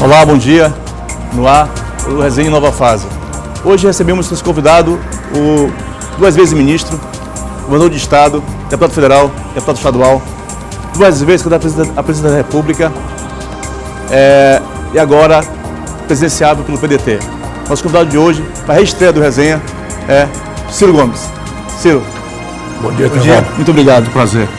Olá, bom dia. No ar, o Resenha Nova Fase. Hoje recebemos nosso convidado, o duas vezes ministro, governador de Estado, deputado federal, deputado estadual, duas vezes candidato a presidente da República e agora presidenciável pelo PDT. Nosso convidado de hoje, para a reestreia do Resenha, é Ciro Gomes. Ciro. Bom dia, bom dia. Muito obrigado. Prazer.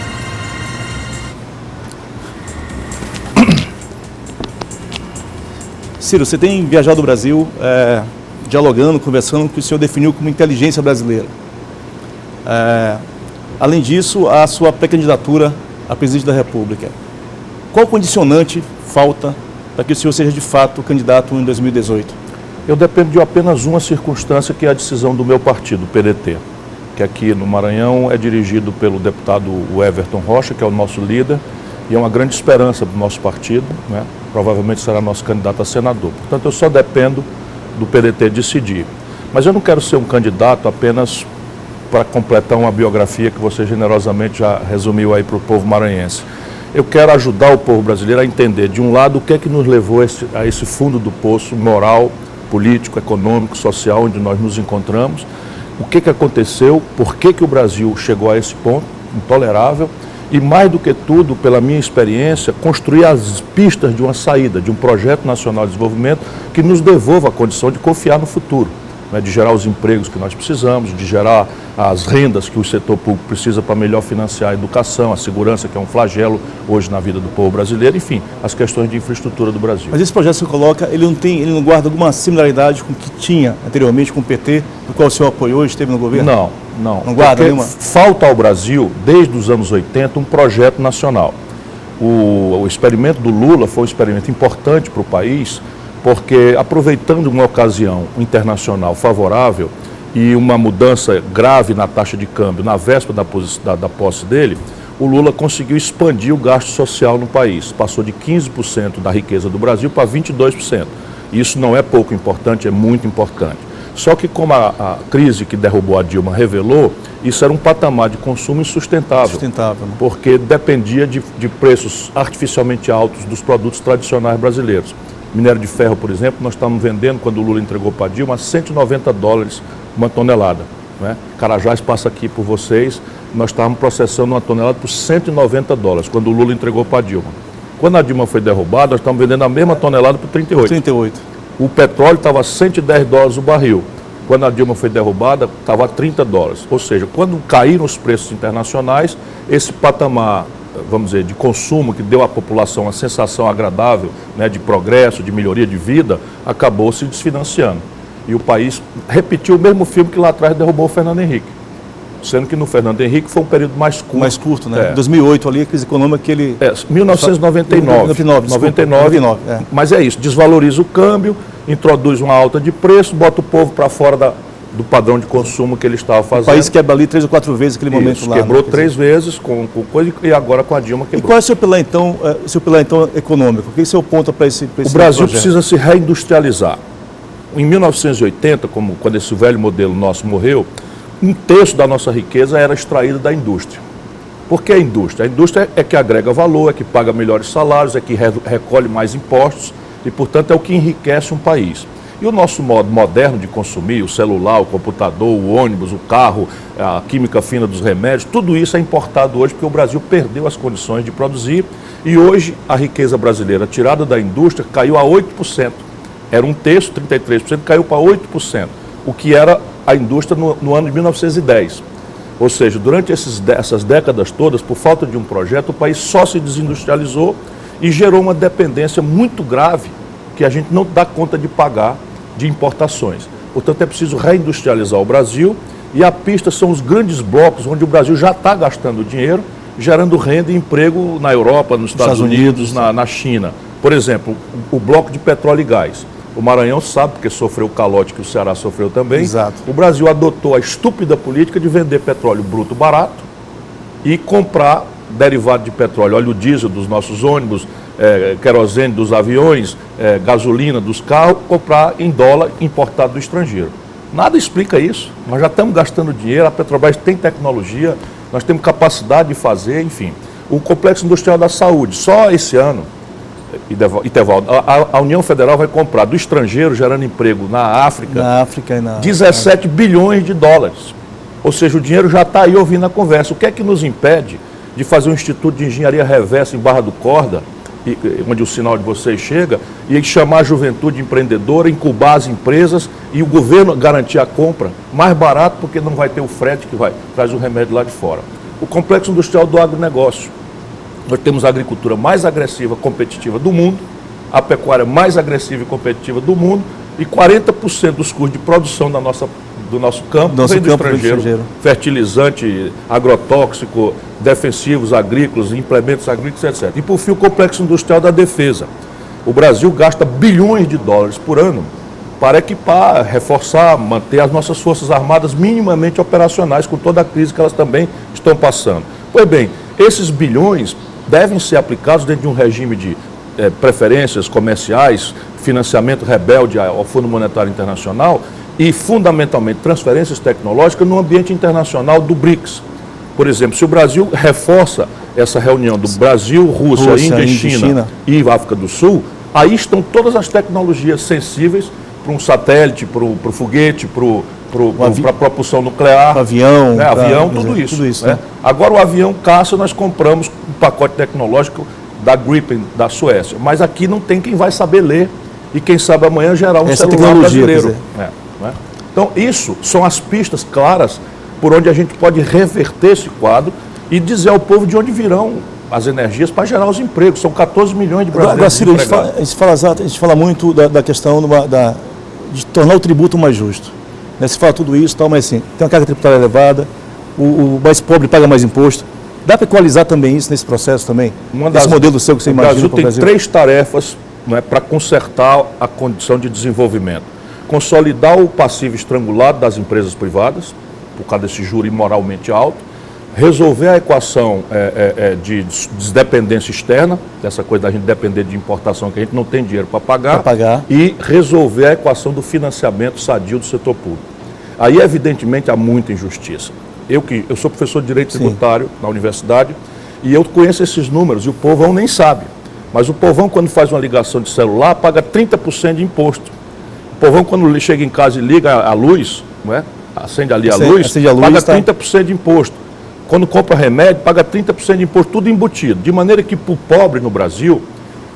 Ciro, você tem viajado o Brasil, dialogando, conversando com o que o senhor definiu como inteligência brasileira. Além disso, a sua pré-candidatura a presidente da República. Qual condicionante falta para que o senhor seja de fato candidato em 2018? Eu dependo de apenas uma circunstância, que é a decisão do meu partido, o PDT, que aqui no Maranhão é dirigido pelo deputado Everton Rocha, que é o nosso líder, e é uma grande esperança do nosso partido, né? Provavelmente será nosso candidato a senador. Portanto, eu só dependo do PDT decidir. Mas eu não quero ser um candidato apenas para completar uma biografia que você generosamente já resumiu aí para o povo maranhense. Eu quero ajudar o povo brasileiro a entender, de um lado, o que é que nos levou a esse fundo do poço moral, político, econômico, social, onde nós nos encontramos, o que aconteceu, por que o Brasil chegou a esse ponto intolerável, e mais do que tudo, pela minha experiência, construir as pistas de uma saída, de um projeto nacional de desenvolvimento que nos devolva a condição de confiar no futuro, né, de gerar os empregos que nós precisamos, de gerar as rendas que o setor público precisa para melhor financiar a educação, a segurança, que é um flagelo hoje na vida do povo brasileiro, enfim, as questões de infraestrutura do Brasil. Mas esse projeto que você coloca, ele não guarda alguma similaridade com o que tinha anteriormente com o PT, do qual o senhor apoiou e esteve no governo? Não guarda nenhuma? Falta ao Brasil, desde os anos 80, um projeto nacional. O experimento do Lula foi um experimento importante para o país, porque aproveitando uma ocasião internacional favorável e uma mudança grave na taxa de câmbio na véspera da posse dele, o Lula conseguiu expandir o gasto social no país. Passou de 15% da riqueza do Brasil para 22%. Isso não é pouco importante, é muito importante. Só que como a crise que derrubou a Dilma revelou, isso era um patamar de consumo insustentável. Né? Porque dependia de preços artificialmente altos dos produtos tradicionais brasileiros. Minério de ferro, por exemplo, nós estamos vendendo, quando o Lula entregou para a Dilma, $190 uma tonelada. Né? Carajás passa aqui por vocês, nós estávamos processando uma tonelada por $190, quando o Lula entregou para a Dilma. Quando a Dilma foi derrubada, nós estamos vendendo a mesma tonelada por 38. O petróleo estava a $110 o barril. Quando a Dilma foi derrubada, estava a $30. Ou seja, quando caíram os preços internacionais, esse patamar, vamos dizer, de consumo que deu à população uma sensação agradável, né, de progresso, de melhoria de vida, acabou se desfinanciando. E o país repetiu o mesmo filme que lá atrás derrubou o Fernando Henrique. Sendo que no Fernando Henrique foi um período mais curto. Mais curto, né? Em 2008 ali, a crise econômica que ele... 1999. Mas é isso, desvaloriza o câmbio, introduz uma alta de preço, bota o povo para fora do padrão de consumo que ele estava fazendo. O país quebra ali 3 ou 4 vezes aquele momento lá. Quebrou 3 vezes com coisa e agora com a Dilma quebrou. E qual é o seu pilar então econômico? O que é o seu ponto para esse O Brasil precisa se reindustrializar. Em 1980, quando esse velho modelo nosso morreu, 1/3 da nossa riqueza era extraída da indústria. Por que a indústria? A indústria é que agrega valor, é que paga melhores salários, é que recolhe mais impostos e, portanto, é o que enriquece um país. E o nosso modo moderno de consumir, o celular, o computador, o ônibus, o carro, a química fina dos remédios, tudo isso é importado hoje porque o Brasil perdeu as condições de produzir e hoje a riqueza brasileira tirada da indústria caiu a 8%. Era 1/3, 33%, caiu para 8%, o que era a indústria no ano de 1910. Ou seja, durante essas décadas todas, por falta de um projeto, o país só se desindustrializou e gerou uma dependência muito grave que a gente não dá conta de pagar de importações. Portanto, é preciso reindustrializar o Brasil e a pista são os grandes blocos onde o Brasil já está gastando dinheiro, gerando renda e emprego na Europa, nos Estados Unidos, na China. Por exemplo, o bloco de petróleo e gás. O Maranhão sabe, porque sofreu o calote que o Ceará sofreu também. Exato. O Brasil adotou a estúpida política de vender petróleo bruto barato e comprar derivado de petróleo, óleo diesel dos nossos ônibus, querosene dos aviões, gasolina dos carros, comprar em dólar importado do estrangeiro. Nada explica isso. Nós já estamos gastando dinheiro, a Petrobras tem tecnologia, nós temos capacidade de fazer, enfim. O Complexo Industrial da Saúde, só esse ano, Itevaldo, a União Federal vai comprar do estrangeiro, gerando emprego na África, e na 17 bilhões de dólares. Ou seja, o dinheiro já está aí ouvindo a conversa. O que é que nos impede de fazer um instituto de engenharia reversa em Barra do Corda, onde o sinal de vocês chega, e chamar a juventude empreendedora, incubar as empresas e o governo garantir a compra mais barato, porque não vai ter o frete que traz o remédio lá de fora. O complexo industrial do agronegócio. Nós temos a agricultura mais agressiva, competitiva do mundo, a pecuária mais agressiva e competitiva do mundo, e 40% dos custos de produção do nosso campo vem do estrangeiro. Fertilizante, agrotóxico, defensivos agrícolas, implementos agrícolas, etc. E por fim, o complexo industrial da defesa. O Brasil gasta bilhões de dólares por ano para equipar, reforçar, manter as nossas forças armadas minimamente operacionais, com toda a crise que elas também estão passando. Pois bem, esses bilhões devem ser aplicados dentro de um regime de preferências comerciais, financiamento rebelde ao Fundo Monetário Internacional e, fundamentalmente, transferências tecnológicas no ambiente internacional do BRICS. Por exemplo, se o Brasil reforça essa reunião do Brasil, Rússia, Índia, China e África do Sul, aí estão todas as tecnologias sensíveis para um satélite, para o foguete, para a propulsão nuclear, avião, tudo isso. Né? Agora o avião caça, nós compramos um pacote tecnológico da Gripen, da Suécia. Mas aqui não tem quem vai saber ler e quem sabe amanhã gerar um celular brasileiro. Então isso são as pistas claras por onde a gente pode reverter esse quadro e dizer ao povo de onde virão as energias para gerar os empregos. São 14 milhões de brasileiros desempregados. A gente fala muito da questão de tornar o tributo mais justo. Se fala tudo isso, mas assim, tem uma carga tributária elevada, o mais pobre paga mais imposto. Dá para equalizar também isso nesse processo também? Esse modelo seu que você imagina para o Brasil? O Brasil tem 3 tarefas para consertar a condição de desenvolvimento. Consolidar o passivo estrangulado das empresas privadas, por causa desse juro imoralmente alto, resolver a equação de dependência externa, dessa coisa da gente depender de importação que a gente não tem dinheiro para pagar, e resolver a equação do financiamento sadio do setor público. Aí, evidentemente, há muita injustiça. Eu sou professor de Direito Tributário na universidade e eu conheço esses números e o povão nem sabe. Mas o povão, quando faz uma ligação de celular, paga 30% de imposto. O povão, quando chega em casa e liga a luz, acende ali a luz, paga 30% de imposto. Quando compra remédio, paga 30% de imposto, tudo embutido. De maneira que, para o pobre no Brasil,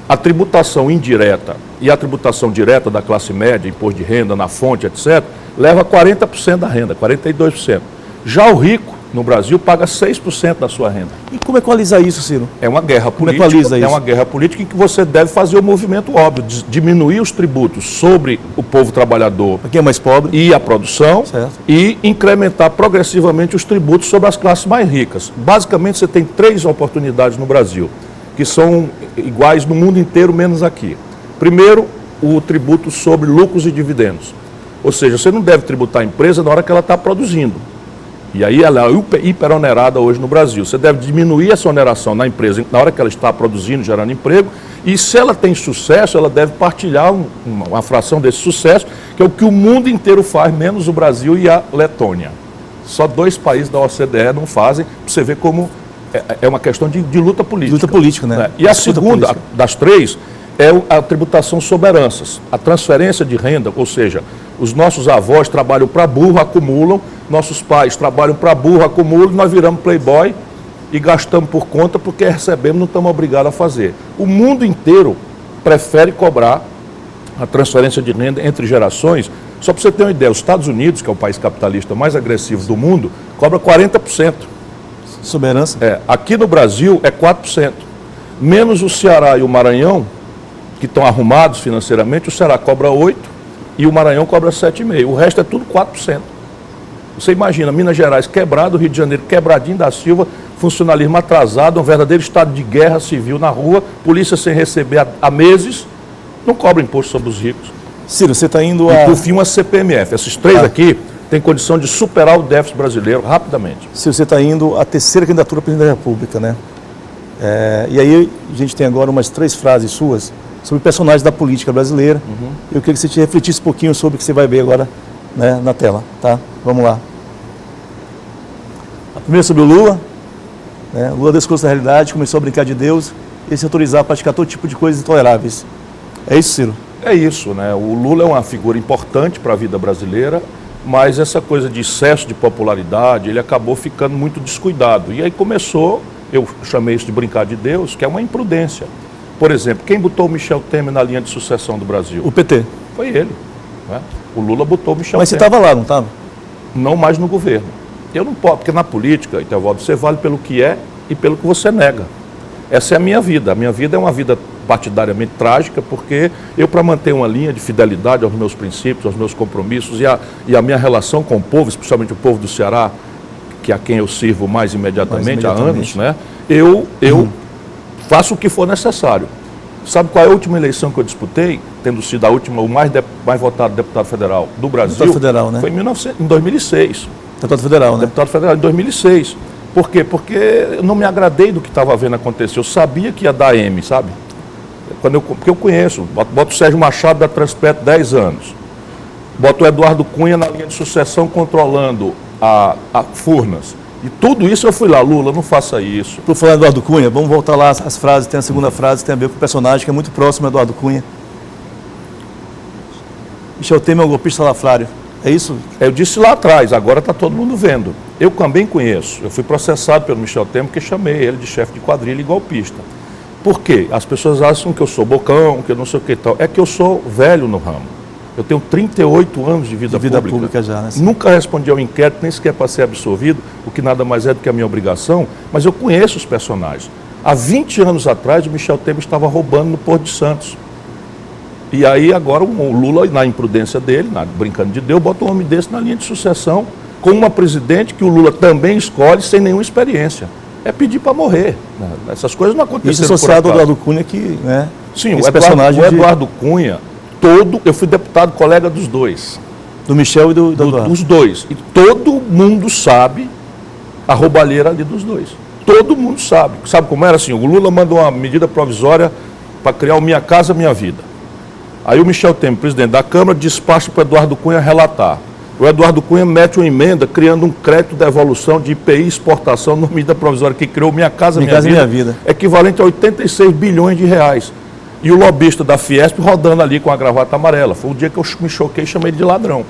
a tributação indireta e a tributação direta da classe média, imposto de renda na fonte, etc., leva 40% da renda, 42%. Já o rico, no Brasil, paga 6% da sua renda. E como equalizar isso, Ciro? É uma guerra política. É uma guerra política em que você deve fazer o movimento óbvio, de diminuir os tributos sobre o povo trabalhador, quem é mais pobre, e a produção, e incrementar progressivamente os tributos sobre as classes mais ricas. Basicamente, você tem 3 oportunidades no Brasil, que são iguais no mundo inteiro, menos aqui. Primeiro, o tributo sobre lucros e dividendos. Ou seja, você não deve tributar a empresa na hora que ela está produzindo. E aí ela é hiperonerada hoje no Brasil. Você deve diminuir essa oneração na empresa na hora que ela está produzindo, gerando emprego. E se ela tem sucesso, ela deve partilhar uma fração desse sucesso, que é o que o mundo inteiro faz, menos o Brasil e a Letônia. Só 2 países da OCDE não fazem, para você ver como é uma questão de luta política. Luta política, né? E a segunda das 3 é a tributação sobre heranças. A transferência de renda, ou seja, os nossos avós trabalham para burro, acumulam, nossos pais trabalham para burro, acumulam, nós viramos playboy e gastamos por conta porque recebemos, não estamos obrigados a fazer. O mundo inteiro prefere cobrar a transferência de renda entre gerações. Só para você ter uma ideia, os Estados Unidos, que é o país capitalista mais agressivo do mundo, cobra 40%. Sobre herança? Aqui no Brasil é 4%. Menos o Ceará e o Maranhão, que estão arrumados financeiramente, o Ceará cobra 8% e o Maranhão cobra 7,5%. O resto é tudo 4%. Você imagina, Minas Gerais quebrado, Rio de Janeiro quebradinho da Silva, funcionalismo atrasado, um verdadeiro estado de guerra civil na rua, polícia sem receber há meses, não cobra imposto sobre os ricos. Ciro, você está indo E por fim uma CPMF. Esses 3 aqui têm condição de superar o déficit brasileiro rapidamente. Ciro, você está indo à 3ª candidatura à presidência da República, né? E aí a gente tem agora umas 3 frases suas sobre personagens da política brasileira. Eu queria que você te refletisse um pouquinho sobre o que você vai ver agora, né, na tela, tá? Vamos lá. A primeira sobre o Lula. Lula descobriu essa realidade, começou a brincar de Deus e se autorizar a praticar todo tipo de coisas intoleráveis. É isso, Ciro? É isso, né? O Lula é uma figura importante para a vida brasileira, mas essa coisa de excesso de popularidade, ele acabou ficando muito descuidado. E aí começou, eu chamei isso de brincar de Deus, que é uma imprudência. Por exemplo, quem botou o Michel Temer na linha de sucessão do Brasil? O PT. Foi ele. Né? O Lula botou o Michel Mas você Temer. estava lá, não estava? Não mais no governo. Eu não posso, porque na política, Etevaldo, você vale pelo que é e pelo que você nega. Essa é a minha vida. A minha vida é uma vida partidariamente trágica, porque eu, para manter uma linha de fidelidade aos meus princípios, aos meus compromissos e a minha relação com o povo, especialmente o povo do Ceará, que é a quem eu sirvo mais imediatamente há anos, né? Eu faço o que for necessário. Sabe qual é a última eleição que eu disputei, tendo sido a última, o mais votado deputado federal do Brasil? Deputado federal, né? Foi em 2006. Deputado federal, né? Deputado federal em 2006. Por quê? Porque eu não me agradei do que estava vendo acontecer. Eu sabia que ia dar M, sabe? Porque eu conheço. Boto o Sérgio Machado da Transpetro 10 anos. Boto o Eduardo Cunha na linha de sucessão controlando a Furnas. E tudo isso eu fui lá, Lula, não faça isso. Por falar em Eduardo Cunha, vamos voltar lá às frases. Tem a segunda frase, tem a ver com o personagem que é muito próximo a Eduardo Cunha. Michel Temer é um golpista salafrário. É isso? Eu disse lá atrás, agora está todo mundo vendo. Eu também conheço. Eu fui processado pelo Michel Temer porque chamei ele de chefe de quadrilha e golpista. Por quê? As pessoas acham que eu sou bocão, que eu não sei o que e tal. É que eu sou velho no ramo. Eu tenho 38 anos de vida pública já, né? Nunca respondi ao inquérito, nem sequer para ser absolvido, o que nada mais é do que a minha obrigação, mas eu conheço os personagens. Há 20 anos atrás, o Michel Temer estava roubando no Porto de Santos. E aí agora o Lula, na imprudência dele, brincando de Deus, bota um homem desse na linha de sucessão, com uma presidente que o Lula também escolhe sem nenhuma experiência. É pedir para morrer. Né? Essas coisas não acontecem. Isso associado ao Eduardo Cunha, que, né? Sim, o Eduardo Cunha, eu fui deputado colega dos dois. Do Michel e do Eduardo. Dos dois. E todo mundo sabe a roubalheira ali dos dois. Todo mundo sabe. Sabe como era assim? O Lula mandou uma medida provisória para criar o Minha Casa Minha Vida. Aí o Michel Temer, presidente da Câmara, despacha para o Eduardo Cunha relatar. O Eduardo Cunha mete uma emenda criando um crédito de devolução de IPI exportação na medida provisória que criou Minha Casa Minha Vida, equivalente a 86 bilhões de reais. E o lobista da Fiesp rodando ali com a gravata amarela. Foi o dia que eu me choquei e chamei ele de ladrão.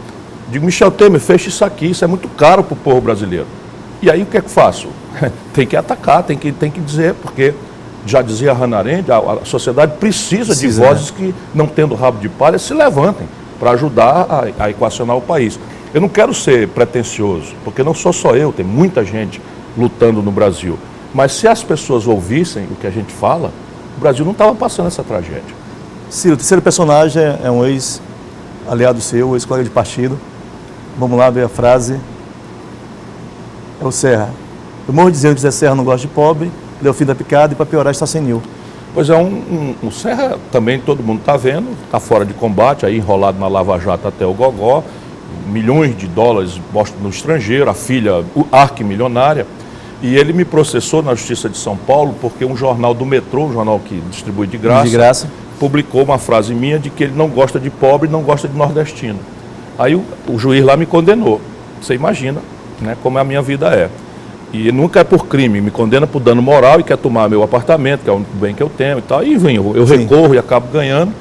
Digo, Michel Temer, fecha isso aqui, isso é muito caro para o povo brasileiro. E aí o que é que faço? Tem que atacar, tem que dizer, porque já dizia Hannah Arendt, a sociedade precisa de vozes que, não tendo rabo de palha, se levantem para ajudar a equacionar o país. Eu não quero ser pretensioso, porque não sou só eu, tem muita gente lutando no Brasil. Mas se as pessoas ouvissem o que a gente fala, o Brasil não estava passando essa tragédia. Ciro, o terceiro personagem é um ex-aliado seu, ex-colega de partido. Vamos lá ver a frase. É o Serra. Eu morro dizendo que Zé Serra não gosta de pobre, ele é o fim da picada e para piorar está sem nil. Pois é, o Serra também todo mundo está vendo, está fora de combate, aí enrolado na Lava Jato até o gogó, milhões de dólares no estrangeiro, a filha arquimilionária. E ele me processou na Justiça de São Paulo porque um jornal do Metrô, um jornal que distribui de graça, publicou uma frase minha de que ele não gosta de pobre e não gosta de nordestino. Aí o juiz lá me condenou. Você imagina, né, como a minha vida é. E nunca é por crime, me condena por dano moral e quer tomar meu apartamento, que é o único bem que eu tenho e tal. E vem, eu recorro e acabo ganhando.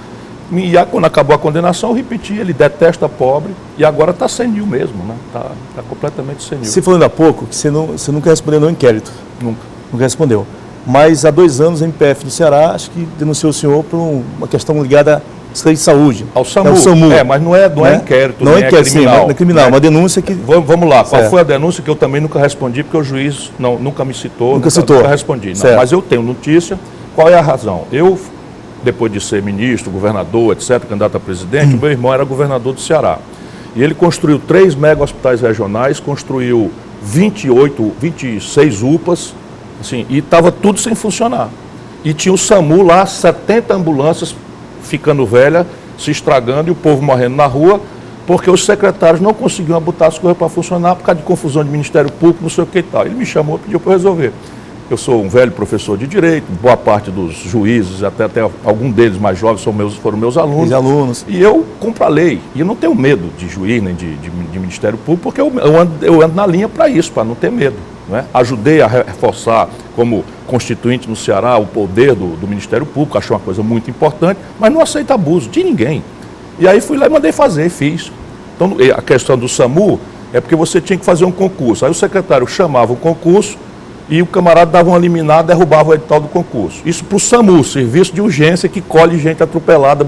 E quando acabou a condenação, eu repeti, ele detesta pobre e agora está senil mesmo, né? Está completamente senil. Você falou ainda há pouco que você nunca respondeu no inquérito. Nunca. Nunca respondeu. Mas há 2 anos a MPF do Ceará, acho que denunciou o senhor por uma questão ligada à Secretaria de Saúde. Ao SAMU. É o SAMU. Mas não é inquérito, não é inquérito, criminal. Não é criminal, né? Uma denúncia que... Vamos lá, qual foi a denúncia que eu também nunca respondi, porque o juiz nunca me citou, nunca respondi. Não. Mas eu tenho notícia, qual é a razão? Eu, depois de ser ministro, governador, etc., candidato a presidente, o meu irmão era governador do Ceará. E ele construiu 3 mega hospitais regionais, construiu 26 UPAs, assim, e estava tudo sem funcionar. E tinha o SAMU lá, 70 ambulâncias ficando velha, se estragando e o povo morrendo na rua, porque os secretários não conseguiam botar as coisas para funcionar por causa de confusão de Ministério Público, não sei o que e tal. Ele me chamou e pediu para eu resolver. Eu sou um velho professor de direito, boa parte dos juízes, até algum deles mais jovens foram meus alunos. E eu cumpro a lei. E eu não tenho medo de juiz nem de Ministério Público, porque eu ando na linha para isso, para não ter medo. não é? Ajudei a reforçar, como constituinte no Ceará, o poder do Ministério Público, achei uma coisa muito importante, mas não aceita abuso de ninguém. E aí fui lá e mandei fazer, fiz. Então, a questão do SAMU é porque você tinha que fazer um concurso. Aí o secretário chamava o concurso e o camarada dava uma liminar, derrubava o edital do concurso. Isso para o SAMU, serviço de urgência que colhe gente atropelada,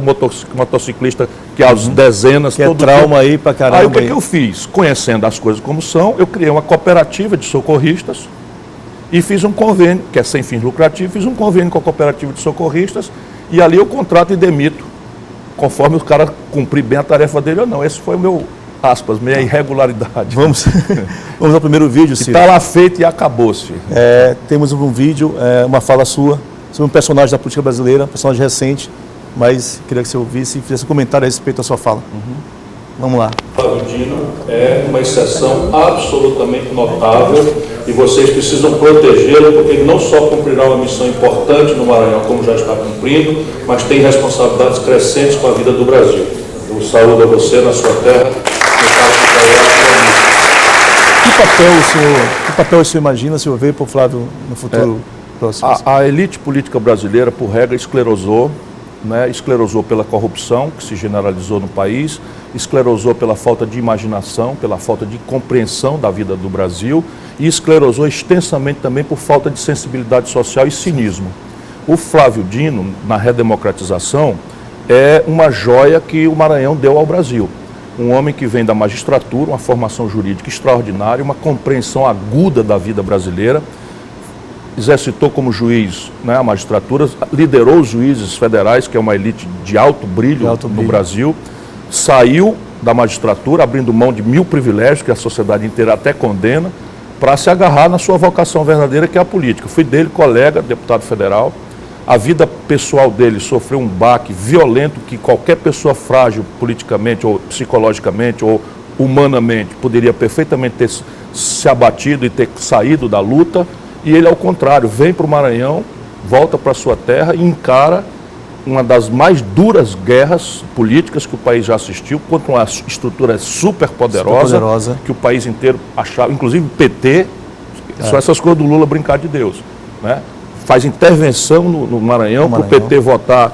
motociclista que às dezenas... Que é trauma aí pra caramba. Aí o que eu fiz? Conhecendo as coisas como são, eu criei uma cooperativa de socorristas e fiz um convênio, que é sem fins lucrativos, fiz um convênio com a cooperativa de socorristas e ali eu contrato e demito, conforme o cara cumprir bem a tarefa dele ou não. Esse foi o meu, aspas, minha irregularidade. Vamos ao primeiro vídeo, Ciro. Está lá feito e acabou-se. Temos um vídeo, uma fala sua, sobre um personagem da política brasileira, um personagem recente, mas queria que você ouvisse e fizesse um comentário a respeito da sua fala. Vamos lá. Flávio Dino é uma exceção absolutamente notável e vocês precisam protegê-lo porque ele não só cumprirá uma missão importante no Maranhão, como já está cumprindo, mas tem responsabilidades crescentes com a vida do Brasil. Eu saúdo a você na sua terra. Que papel o senhor imagina, o senhor vê para o Flávio no futuro próximo? A elite política brasileira, por regra, esclerosou, né? Esclerosou pela corrupção que se generalizou no país, esclerosou pela falta de imaginação, pela falta de compreensão da vida do Brasil e esclerosou extensamente também por falta de sensibilidade social e cinismo. O Flávio Dino, na redemocratização, é uma joia que o Maranhão deu ao Brasil. Um homem que vem da magistratura, uma formação jurídica extraordinária, uma compreensão aguda da vida brasileira, exercitou como juiz, né, a magistratura, liderou os juízes federais, que é uma elite de alto brilho no Brasil, saiu da magistratura, abrindo mão de 1000 privilégios, que a sociedade inteira até condena, para se agarrar na sua vocação verdadeira, que é a política. Fui dele colega, deputado federal. A vida pessoal dele sofreu um baque violento que qualquer pessoa frágil politicamente ou psicologicamente ou humanamente poderia perfeitamente ter se abatido e ter saído da luta. E ele, ao contrário, vem para o Maranhão, volta para a sua terra e encara uma das mais duras guerras políticas que o país já assistiu, contra uma estrutura super poderosa, que o país inteiro achava, inclusive o PT, só essas coisas do Lula brincar de Deus, né? Faz intervenção no Maranhão para o PT votar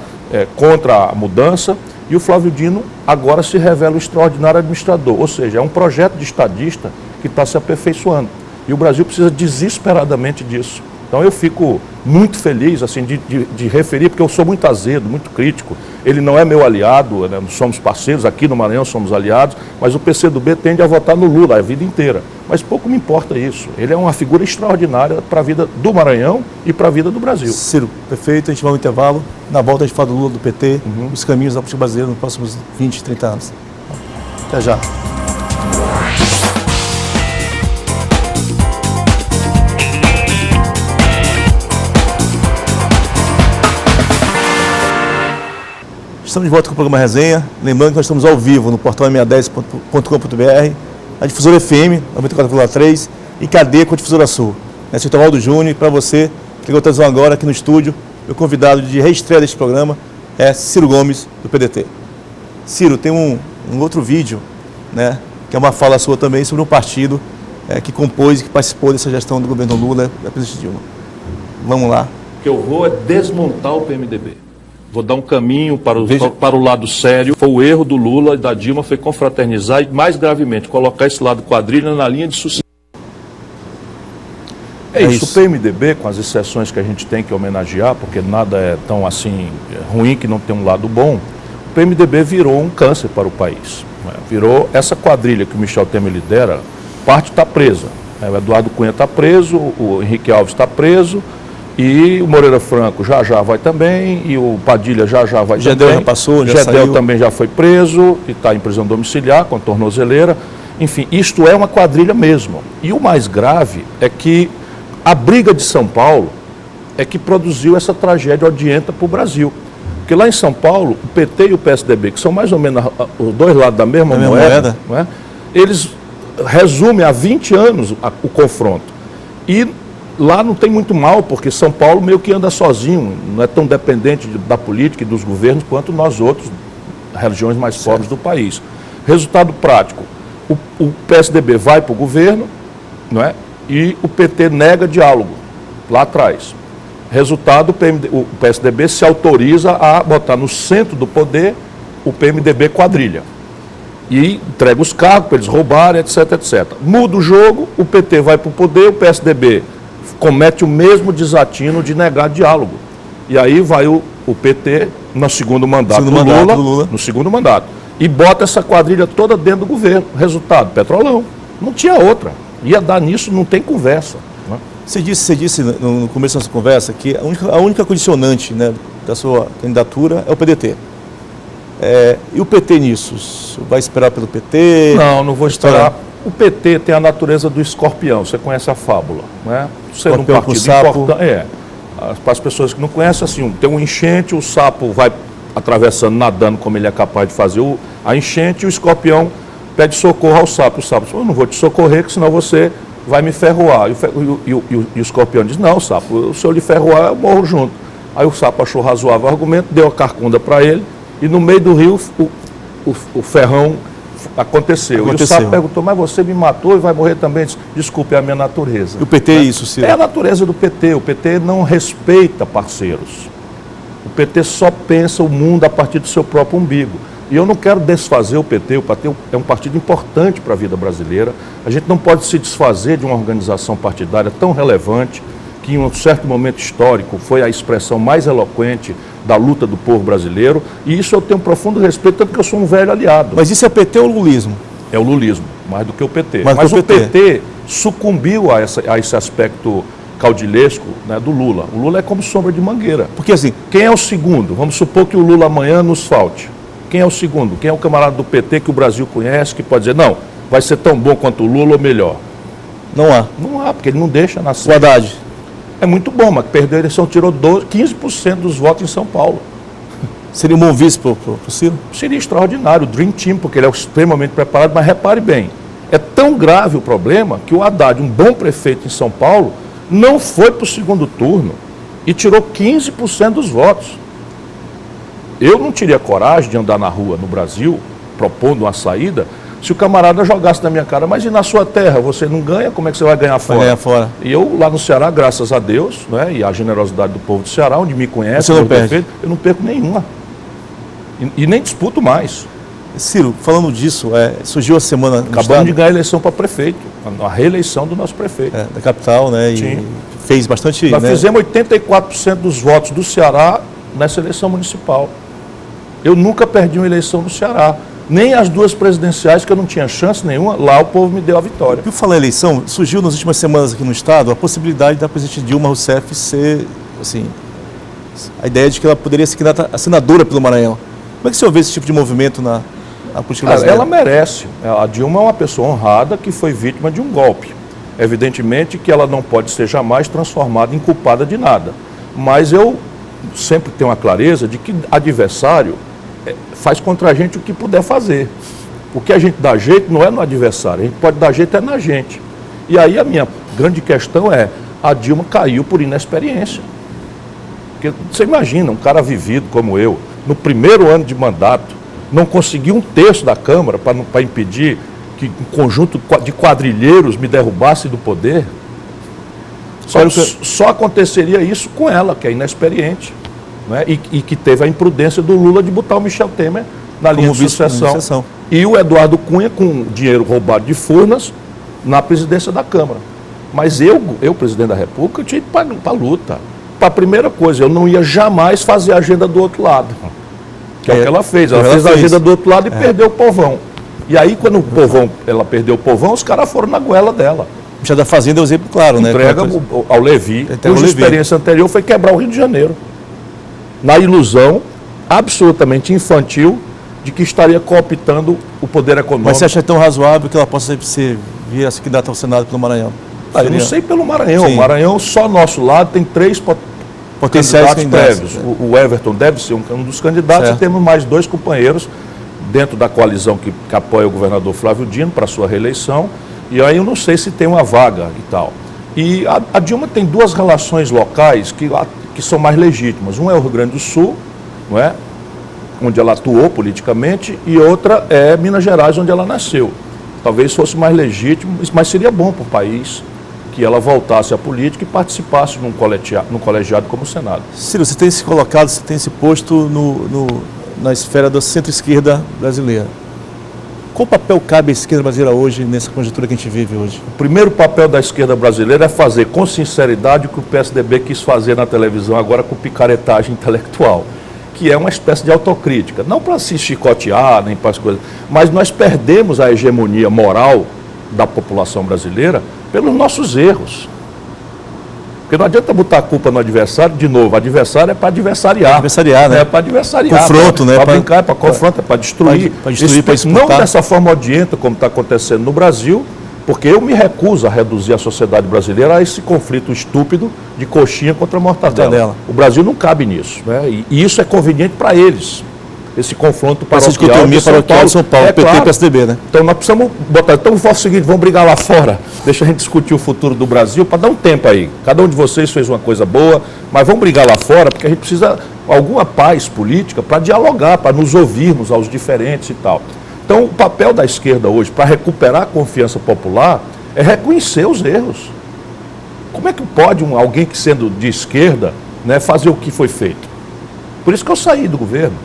contra a mudança, e o Flávio Dino agora se revela um extraordinário administrador, ou seja, é um projeto de estadista que está se aperfeiçoando. E o Brasil precisa desesperadamente disso. Então eu fico muito feliz assim, de referir, porque eu sou muito azedo, muito crítico. Ele não é meu aliado, né? Somos parceiros, aqui no Maranhão somos aliados, mas o PCdoB tende a votar no Lula a vida inteira. Mas pouco me importa isso. Ele é uma figura extraordinária para a vida do Maranhão e para a vida do Brasil. Ciro, perfeito, a gente vai ao intervalo. Na volta a gente fala do Lula, do PT, os caminhos da política brasileira nos próximos 20, 30 anos. Até já. Estamos de volta com o programa Resenha. Lembrando que nós estamos ao vivo no portal m10.com.br, a difusora FM 94,3 e Cadeia com a difusora Sul. Esse é o Tovaldo Júnior, e para você que ligou a televisão agora aqui no estúdio, o convidado de reestreia deste programa é Ciro Gomes, do PDT. Ciro, tem um outro vídeo, né, que é uma fala sua também sobre um partido que compôs e que participou dessa gestão do governo Lula e da presidente Dilma. Vamos lá. O que eu vou é desmontar o PMDB. Vou dar um caminho para o lado sério. Foi o erro do Lula e da Dilma, foi confraternizar e, mais gravemente, colocar esse lado quadrilha na linha de sucesso. É isso. O PMDB, com as exceções que a gente tem que homenagear, porque nada é tão assim ruim que não tem um lado bom, o PMDB virou um câncer para o país. Virou essa quadrilha que o Michel Temer lidera, parte está presa. O Eduardo Cunha está preso, o Henrique Alves está preso, e o Moreira Franco já vai também, e o Padilha já vai também. Gedel já passou, já Gedel também já foi preso e está em prisão domiciliar com a tornozeleira. Enfim, isto é uma quadrilha mesmo. E o mais grave é que a briga de São Paulo é que produziu essa tragédia odienta para o Brasil. Porque lá em São Paulo, o PT e o PSDB, que são mais ou menos os dois lados da mesma moeda, não é? Eles resumem há 20 anos o confronto. E lá não tem muito mal, porque São Paulo meio que anda sozinho, não é tão dependente da política e dos governos quanto nós outros, regiões mais pobres do país. Resultado prático, o PSDB vai para o governo, não é? e o PT nega diálogo lá atrás. Resultado, o PSDB se autoriza a botar no centro do poder o PMDB quadrilha. E entrega os cargos para eles roubarem, etc, etc. Muda o jogo, o PT vai para o poder, o PSDB comete o mesmo desatino de negar diálogo. E aí vai o PT no segundo mandato do Lula, no segundo mandato, e bota essa quadrilha toda dentro do governo. Resultado, Petrolão. Não tinha outra. Ia dar nisso, não tem conversa. Né? Você disse no começo da nossa conversa que a única condicionante, né, da sua candidatura é o PDT. E o PT nisso? Vai esperar pelo PT? Não vou esperar. O PT tem a natureza do escorpião, você conhece a fábula, né? Sendo um partido importante. Para as pessoas que não conhecem, assim, tem um enchente, o sapo vai atravessando, nadando como ele é capaz de fazer a enchente, e o escorpião pede socorro ao sapo. O sapo diz, eu não vou te socorrer, que senão você vai me ferroar. E o escorpião diz, não, sapo, se eu lhe ferroar, eu morro junto. Aí o sapo achou razoável o argumento, deu a carcunda para ele, e no meio do rio o ferrão aconteceu. E o sapo perguntou, mas você me matou e vai morrer também? Disse, desculpe, é a minha natureza. E o PT é isso, Ciro? É a natureza do PT. O PT não respeita parceiros. O PT só pensa o mundo a partir do seu próprio umbigo. E eu não quero desfazer o PT. O PT é um partido importante para a vida brasileira. A gente não pode se desfazer de uma organização partidária tão relevante, que em um certo momento histórico foi a expressão mais eloquente da luta do povo brasileiro, e isso eu tenho um profundo respeito, tanto que eu sou um velho aliado. Mas isso é PT ou lulismo? É o lulismo, mais do que o PT. Mas o PT sucumbiu a esse aspecto caudilesco, né, do Lula. O Lula é como sombra de mangueira. Porque assim, quem é o segundo? Vamos supor que o Lula amanhã nos falte. Quem é o segundo? Quem é o camarada do PT que o Brasil conhece, que pode dizer, não, vai ser tão bom quanto o Lula ou melhor? Não há. Não há, porque ele não deixa nascer. O Haddad. É muito bom, mas perdeu a eleição, tirou 15% dos votos em São Paulo. Seria um bom vice para o Ciro? Seria extraordinário, o Dream Team, porque ele é extremamente preparado, mas repare bem, é tão grave o problema que o Haddad, um bom prefeito em São Paulo, não foi para o segundo turno e tirou 15% dos votos. Eu não teria coragem de andar na rua no Brasil, propondo uma saída, se o camarada jogasse na minha cara, mas e na sua terra, você não ganha, como é que você vai ganhar fora? Vai ganhar fora. E eu lá no Ceará, graças a Deus, né, e a generosidade do povo do Ceará, onde me conhece, você não perde. Prefeito, eu não perco nenhuma. E nem disputo mais. Ciro, falando disso, surgiu a semana... Acabamos de ganhar a eleição para prefeito, a reeleição do nosso prefeito. Da capital, né? Sim. E fez bastante... Nós fizemos 84% dos votos do Ceará nessa eleição municipal. Eu nunca perdi uma eleição no Ceará. Nem as duas presidenciais, que eu não tinha chance nenhuma, lá o povo me deu a vitória. Por falar em eleição, surgiu nas últimas semanas aqui no Estado a possibilidade da presidente Dilma Rousseff ser, assim, a ideia de que ela poderia ser a senadora pelo Maranhão. Como é que você vê esse tipo de movimento na política brasileira? Ela merece. A Dilma é uma pessoa honrada que foi vítima de um golpe. Evidentemente que ela não pode ser jamais transformada em culpada de nada. Mas eu sempre tenho a clareza de que adversário faz contra a gente o que puder fazer. O que a gente dá jeito não é no adversário, a gente pode dar jeito na gente. E aí a minha grande questão é, a Dilma caiu por inexperiência. Porque você imagina, um cara vivido como eu, no primeiro ano de mandato, não conseguiu um terço da Câmara para impedir que um conjunto de quadrilheiros me derrubasse do poder. Só aconteceria isso com ela, que é inexperiente. Né? E que teve a imprudência do Lula de botar o Michel Temer na linha de sucessão. E o Eduardo Cunha com dinheiro roubado de Furnas na presidência da Câmara. Mas eu presidente da República, eu tinha ido para a luta. Para a primeira coisa, eu não ia jamais fazer a agenda do outro lado. Que é o que ela fez. Ela fez a agenda do outro lado e perdeu o povão. E aí, quando ela perdeu o povão, os caras foram na goela dela. Já da Fazenda é um exemplo claro, né? Entrega ao Levi, cuja experiência anterior foi quebrar o Rio de Janeiro. Na ilusão absolutamente infantil de que estaria cooptando o poder econômico. Mas você acha tão razoável que ela possa vir a se candidatar ao Senado pelo Maranhão? Eu não sei pelo Maranhão. Sim. O Maranhão, só nosso lado, tem 3 potenciais candidatos prévios. O Everton deve ser um dos candidatos, certo. E temos mais 2 companheiros dentro da coalizão que apoia o governador Flávio Dino para a sua reeleição. E aí eu não sei se tem uma vaga e tal. E a Dilma tem 2 relações locais que são mais legítimas. Um é o Rio Grande do Sul, não é? Onde ela atuou politicamente, e outra é Minas Gerais, onde ela nasceu. Talvez fosse mais legítimo, mas seria bom para o país que ela voltasse à política e participasse num colegiado como o Senado. Ciro, você tem se colocado, você tem se posto na esfera da centro-esquerda brasileira. Qual papel cabe à esquerda brasileira hoje, nessa conjuntura que a gente vive hoje? O primeiro papel da esquerda brasileira é fazer com sinceridade o que o PSDB quis fazer na televisão agora com picaretagem intelectual, que é uma espécie de autocrítica. Não para se chicotear, nem para as coisas, mas nós perdemos a hegemonia moral da população brasileira pelos nossos erros. Porque não adianta botar a culpa no adversário, de novo, adversário é para adversariar. Adversariar, né? É para adversariar. Confronto, né? Para brincar, é para confronto, é para destruir. Para destruir, para disputar. Não dessa forma odienta como está acontecendo no Brasil, porque eu me recuso a reduzir a sociedade brasileira a esse conflito estúpido de coxinha contra mortadela. O Brasil não cabe nisso, né? E isso é conveniente para eles. Esse confronto paroquial de São Paulo, PT e PSDB, né? Então nós precisamos botar, então vamos fazer o seguinte, vamos brigar lá fora, deixa a gente discutir o futuro do Brasil, para dar um tempo aí. Cada um de vocês fez uma coisa boa, mas vamos brigar lá fora, porque a gente precisa alguma paz política para dialogar, para nos ouvirmos aos diferentes e tal. Então o papel da esquerda hoje, para recuperar a confiança popular, é reconhecer os erros. Como é que pode alguém que sendo de esquerda, né, fazer o que foi feito? Por isso que eu saí do governo.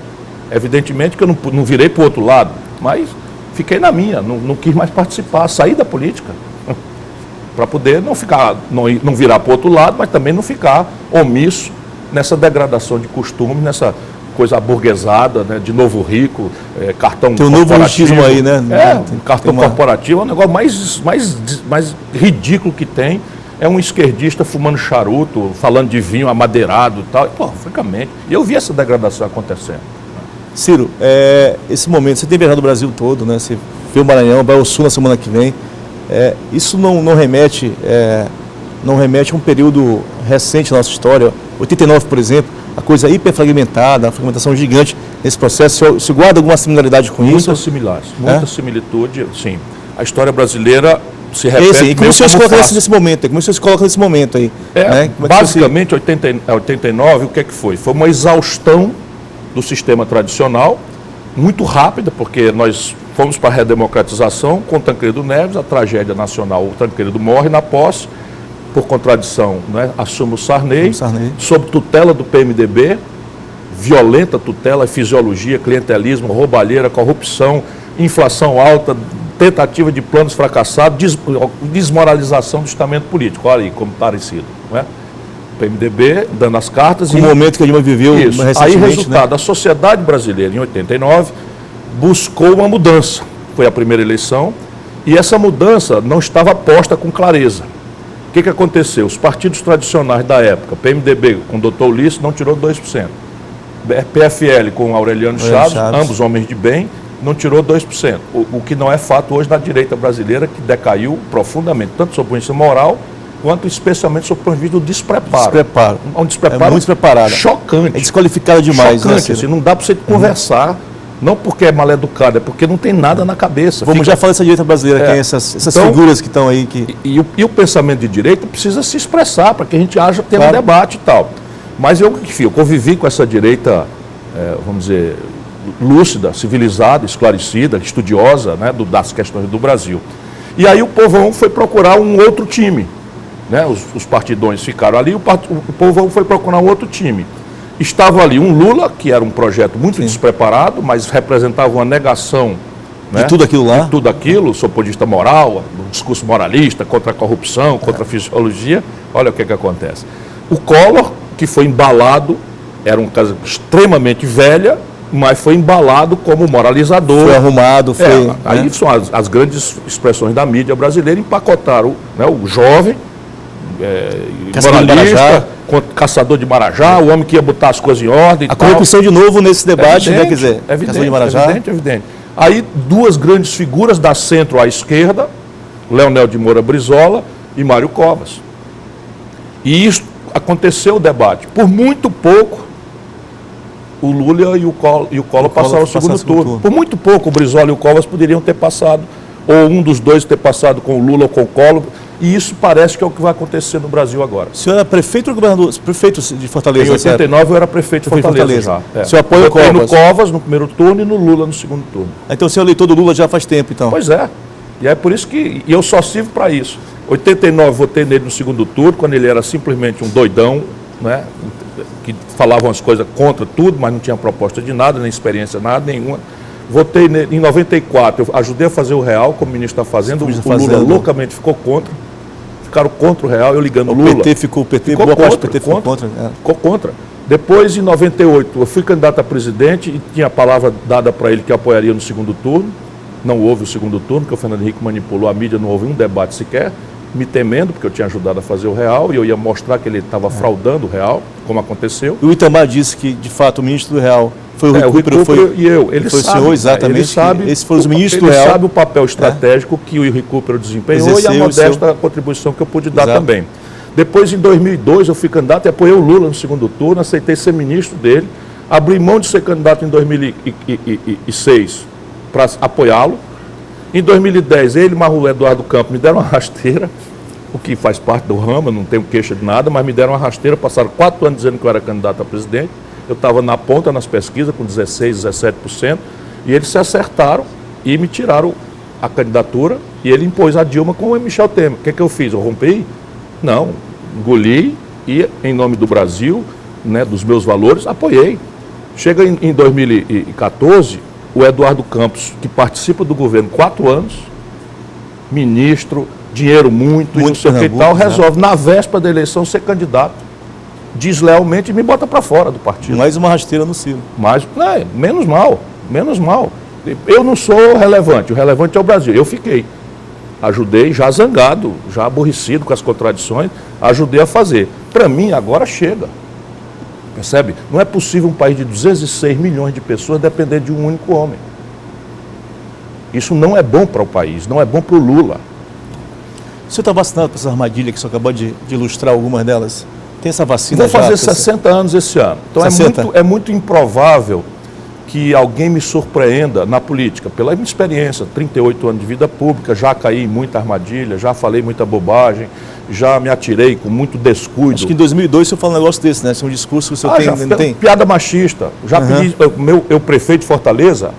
Evidentemente que eu não virei para o outro lado, mas fiquei na minha, não quis mais participar, saí da política. Para poder não virar para o outro lado, mas também não ficar omisso nessa degradação de costumes, nessa coisa aburguesada, né, de novo rico, cartão tem um corporativo. Novo luxismo aí, né? Cartão corporativo é um negócio mais ridículo que tem. É um esquerdista fumando charuto, falando de vinho amadeirado e tal. Pô, francamente, eu vi essa degradação acontecendo. Ciro, esse momento, você tem viajado o Brasil todo, né? Você vê o Maranhão, vai ao Sul na semana que vem. Isso não remete a um período recente da nossa história. 89, por exemplo, a coisa hiperfragmentada, a fragmentação gigante nesse processo. Se guarda alguma similaridade com isso? Muitas similares, muita similitude, sim. A história brasileira se repete. E como o senhor se coloca nesse momento? Como o senhor se coloca nesse momento aí? Basicamente, 89, o que é que foi? Foi uma exaustão do sistema tradicional, muito rápida, porque nós fomos para a redemocratização com Tancredo Neves, a tragédia nacional, o Tancredo morre na posse, por contradição, né, assume o Sarney, sob tutela do PMDB, violenta tutela, fisiologia, clientelismo, roubalheira, corrupção, inflação alta, tentativa de planos fracassados, desmoralização do estamento político, olha aí como parecido, não é? PMDB, dando as cartas. O momento que a Dilma viveu recentemente. Aí, resultado, né? A sociedade brasileira, em 89, buscou uma mudança. Foi a primeira eleição e essa mudança não estava posta com clareza. O que aconteceu? Os partidos tradicionais da época, PMDB com o Dr. Ulisses, não tirou 2%. PFL com Aureliano Chaves, ambos homens de bem, não tirou 2%. O que não é fato hoje na direita brasileira, que decaiu profundamente, tanto sob o ponto de vista moral, quanto especialmente sob o ponto de vista do despreparo. Um despreparo muito despreparado. Chocante. É desqualificado demais. Chocante, né? Assim, não dá para você conversar, não porque é mal educado, é porque não tem nada na cabeça. Vamos já falar dessa direita brasileira, que é essas então, figuras que estão aí. E o pensamento de direita precisa se expressar para que a gente tenha um debate e tal. Mas eu convivi com essa direita, vamos dizer, lúcida, civilizada, esclarecida, estudiosa, né, das questões do Brasil. E aí o povão foi procurar um outro time. Né, os partidões ficaram ali, o povão foi procurar um outro time. Estava ali um Lula, que era um projeto muito despreparado, mas representava uma negação, né, de tudo aquilo lá. De tudo aquilo, sob o ponto de vista moral, um discurso moralista, contra a corrupção, contra a fisiologia. Olha o que acontece. O Collor, que foi embalado, era um caso extremamente velha, mas foi embalado como moralizador. Foi arrumado, foi... Aí são as grandes expressões da mídia brasileira, empacotaram, né, o jovem, moralista, caçador de Marajá, o homem que ia botar as coisas em ordem. A corrupção de novo nesse debate, né? Quer dizer, evidente, de Marajá. Evidente. Aí duas grandes figuras da centro à esquerda, Leonel de Moura Brizola e Mário Covas. E isso aconteceu o debate. Por muito pouco, o Lula e o Collor passaram ao segundo turno. Por muito pouco, o Brizola e o Covas poderiam ter passado, ou um dos dois ter passado com o Lula ou com o Collor. E isso parece que é o que vai acontecer no Brasil agora. O senhor era prefeito ou governador? Prefeito de Fortaleza? Em 89 eu era prefeito de Fortaleza. O senhor apoia o Covas? No Covas no primeiro turno e no Lula no segundo turno. Então o senhor é eleitor do Lula já faz tempo, então? Pois é. E é por isso que eu só sirvo para isso. 89, votei nele no segundo turno, quando ele era simplesmente um doidão, né? Que falava umas coisas contra tudo, mas não tinha proposta de nada, nem experiência, nada, nenhuma. Votei nele em 94, eu ajudei a fazer o Real, como ministro da Fazenda, o Lula loucamente ficou contra. Ficaram contra o Real, eu ligando o Lula. O PT, boa parte do PT ficou contra. Ficou contra. Depois, em 98, eu fui candidato a presidente e tinha a palavra dada para ele que apoiaria no segundo turno. Não houve o segundo turno, porque o Fernando Henrique manipulou a mídia, não houve um debate sequer, me temendo, porque eu tinha ajudado a fazer o Real e eu ia mostrar que ele estava fraudando o Real, como aconteceu. O Itamar disse que, de fato, o ministro do Real foi o Recupero e eu. Ele foi sabe, o senhor, exatamente. Ele sabe, esses foram os ministros do Real. Ele sabe o papel estratégico que o Recupero desempenhou exerceu, e a modesta contribuição que eu pude dar também. Depois, em 2002, eu fui candidato e apoiei o Lula no segundo turno, aceitei ser ministro dele, abri mão de ser candidato em 2006 para apoiá-lo. Em 2010, ele e Marrulo Eduardo Campos me deram uma rasteira, o que faz parte do ramo, não tenho queixa de nada, mas me deram uma rasteira, passaram 4 anos dizendo que eu era candidato a presidente. Eu estava na ponta nas pesquisas, com 16%, 17%, e eles se acertaram e me tiraram a candidatura, e ele impôs a Dilma com o Michel Temer. O que eu fiz? Eu rompi? Não, engoli e, em nome do Brasil, né, dos meus valores, apoiei. Chega em 2014, o Eduardo Campos, que participa do governo 4 anos, ministro, dinheiro muito e não sei o que e tal, resolve, na véspera da eleição, ser candidato, deslealmente, e me bota para fora do partido. Mais uma rasteira no Ciro. Menos mal, menos mal. Eu não sou relevante, o relevante é o Brasil. Eu fiquei. Ajudei, já zangado, já aborrecido com as contradições, ajudei a fazer. Para mim, agora chega. Percebe? Não é possível um país de 206 milhões de pessoas depender de um único homem. Isso não é bom para o país, não é bom para o Lula. O senhor está vacinado para essa armadilha que o senhor acabou de ilustrar algumas delas? Tem essa vacina Vou fazer 60 anos esse ano. Então 60? É muito improvável que alguém me surpreenda na política. Pela minha experiência, 38 anos de vida pública, já caí em muita armadilha, já falei muita bobagem, já me atirei com muito descuido. Acho que em 2002 o senhor falou um negócio desse, né? Esse é um discurso que o senhor tem. Piada machista. Já pedi, eu prefeito de Fortaleza,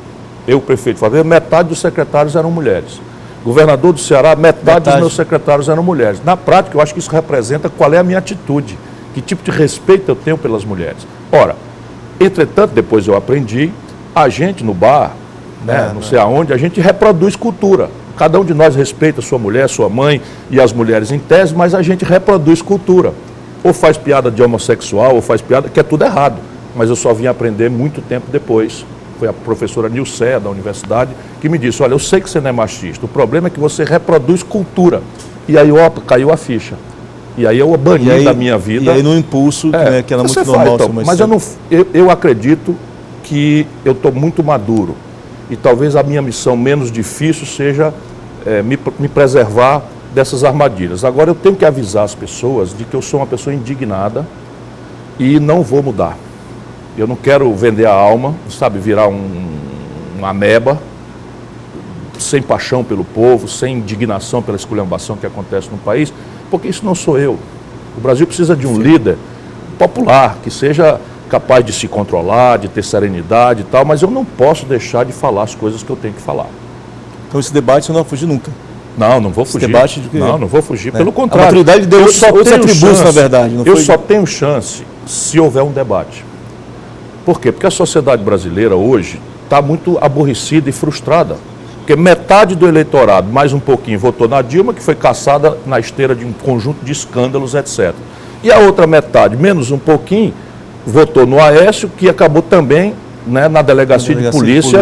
metade dos secretários eram mulheres. Governador do Ceará, metade dos meus secretários eram mulheres. Na prática, eu acho que isso representa qual é a minha atitude, que tipo de respeito eu tenho pelas mulheres. Ora, entretanto, depois eu aprendi, a gente no bar, né, não sei aonde, a gente reproduz cultura. Cada um de nós respeita sua mulher, sua mãe e as mulheres em tese, mas a gente reproduz cultura. Ou faz piada de homossexual, ou faz piada, que é tudo errado. Mas eu só vim aprender muito tempo depois. Foi a professora Nilceia da universidade que me disse, olha, eu sei que você não é machista, o problema é que você reproduz cultura. E aí, opa, caiu a ficha. E aí eu bani da minha vida. E aí no impulso, né, que era muito normal. Então, mas eu acredito que eu estou muito maduro. E talvez a minha missão menos difícil seja me preservar dessas armadilhas. Agora eu tenho que avisar as pessoas de que eu sou uma pessoa indignada e não vou mudar. Eu não quero vender a alma, sabe, virar uma ameba, sem paixão pelo povo, sem indignação pela esculhambação que acontece no país, porque isso não sou eu. O Brasil precisa de um líder popular, que seja capaz de se controlar, de ter serenidade e tal, mas eu não posso deixar de falar as coisas que eu tenho que falar. Então esse debate você não vai fugir nunca? Não vou fugir. Debate de que... Não vou fugir, pelo contrário. A maturidade deu outros atributos, na verdade. Eu só tenho chance se houver um debate. Por quê? Porque a sociedade brasileira hoje está muito aborrecida e frustrada. Porque metade do eleitorado, mais um pouquinho, votou na Dilma, que foi caçada na esteira de um conjunto de escândalos, etc. E a outra metade, menos um pouquinho, votou no Aécio, que acabou também, né, na delegacia de polícia